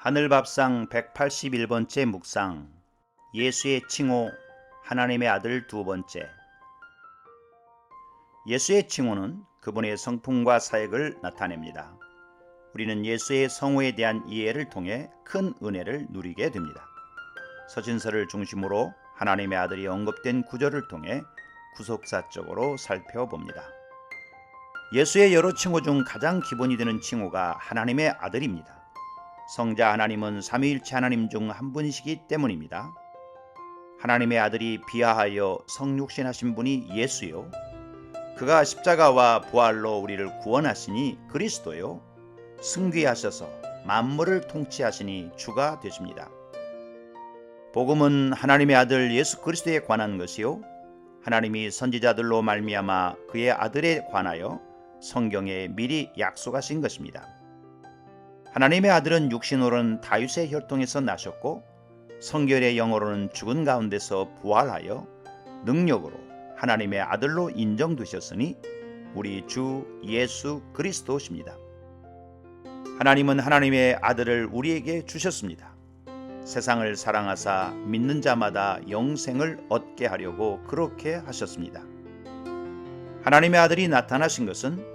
하늘밥상 181번째 묵상. 예수의 칭호, 하나님의 아들 두 번째. 예수의 칭호는 그분의 성품과 사역을 나타냅니다. 우리는 예수의 성호에 대한 이해를 통해 큰 은혜를 누리게 됩니다. 서신서를 중심으로 하나님의 아들이 언급된 구절을 통해 구속사적으로 살펴봅니다. 예수의 여러 칭호 중 가장 기본이 되는 칭호가 하나님의 아들입니다. 성자 하나님은 삼위일체 하나님 중 한 분이시기 때문입니다. 하나님의 아들이 비하하여 성육신하신 분이 예수요, 그가 십자가와 부활로 우리를 구원하시니 그리스도요, 승귀하셔서 만물을 통치하시니 주가 되십니다. 복음은 하나님의 아들 예수 그리스도에 관한 것이요, 하나님이 선지자들로 말미암아 그의 아들에 관하여 성경에 미리 약속하신 것입니다. 하나님의 아들은 육신으로는 다윗의 혈통에서 나셨고 성결의 영으로는 죽은 가운데서 부활하여 능력으로 하나님의 아들로 인정되셨으니 우리 주 예수 그리스도십니다. 하나님은 하나님의 아들을 우리에게 주셨습니다. 세상을 사랑하사 믿는 자마다 영생을 얻게 하려고 그렇게 하셨습니다. 하나님의 아들이 나타나신 것은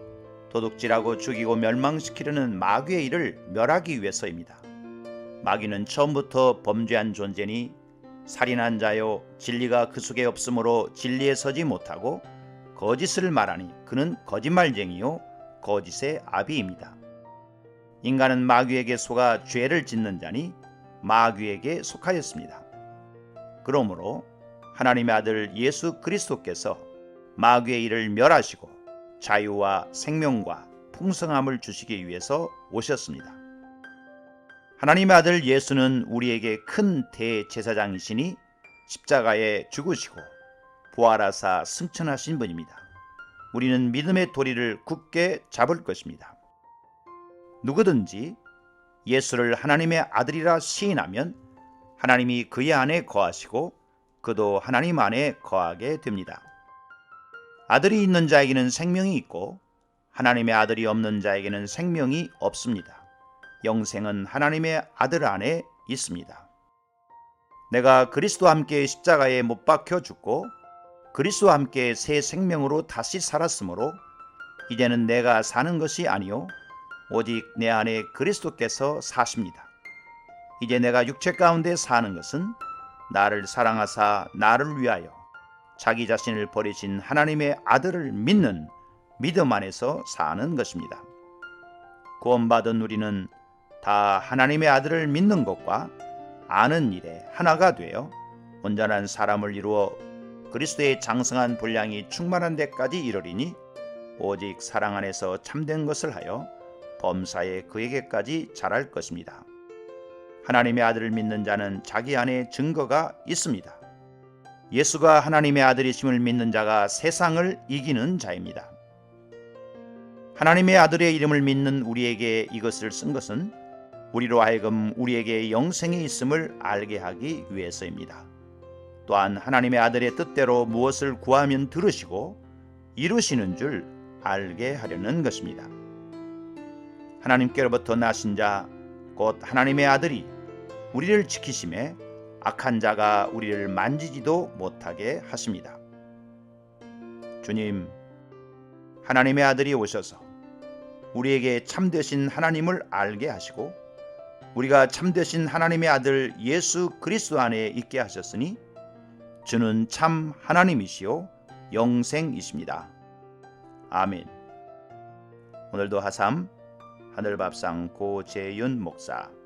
도둑질하고 죽이고 멸망시키려는 마귀의 일을 멸하기 위해서입니다. 마귀는 처음부터 범죄한 존재니 살인한 자요, 진리가 그 속에 없으므로 진리에 서지 못하고 거짓을 말하니 그는 거짓말쟁이요 거짓의 아비입니다. 인간은 마귀에게 속아 죄를 짓는 자니 마귀에게 속하였습니다. 그러므로 하나님의 아들 예수 그리스도께서 마귀의 일을 멸하시고 자유와 생명과 풍성함을 주시기 위해서 오셨습니다. 하나님의 아들 예수는 우리에게 큰 대제사장이시니 십자가에 죽으시고 부활하사 승천하신 분입니다. 우리는 믿음의 도리를 굳게 잡을 것입니다. 누구든지 예수를 하나님의 아들이라 시인하면 하나님이 그의 안에 거하시고 그도 하나님 안에 거하게 됩니다. 아들이 있는 자에게는 생명이 있고 하나님의 아들이 없는 자에게는 생명이 없습니다. 영생은 하나님의 아들 안에 있습니다. 내가 그리스도와 함께 십자가에 못 박혀 죽고 그리스도와 함께 새 생명으로 다시 살았으므로 이제는 내가 사는 것이 아니요 오직 내 안에 그리스도께서 사십니다. 이제 내가 육체 가운데 사는 것은 나를 사랑하사 나를 위하여 자기 자신을 버리신 하나님의 아들을 믿는 믿음 안에서 사는 것입니다. 구원받은 우리는 다 하나님의 아들을 믿는 것과 아는 일에 하나가 되어 온전한 사람을 이루어 그리스도의 장성한 분량이 충만한 데까지 이르리니 오직 사랑 안에서 참된 것을 하여 범사에 그에게까지 자랄 것입니다. 하나님의 아들을 믿는 자는 자기 안에 증거가 있습니다. 예수가 하나님의 아들이심을 믿는 자가 세상을 이기는 자입니다. 하나님의 아들의 이름을 믿는 우리에게 이것을 쓴 것은 우리로 하여금 우리에게 영생이 있음을 알게 하기 위해서입니다. 또한 하나님의 아들의 뜻대로 무엇을 구하면 들으시고 이루시는 줄 알게 하려는 것입니다. 하나님께로부터 나신 자, 곧 하나님의 아들이 우리를 지키심에 악한 자가 우리를 만지지도 못하게 하십니다. 주님, 하나님의 아들이 오셔서 우리에게 참되신 하나님을 알게 하시고 우리가 참되신 하나님의 아들 예수 그리스도 안에 있게 하셨으니 주는 참 하나님이시요 영생이십니다. 아멘. 오늘도 하삼 하늘밥상 고재윤 목사.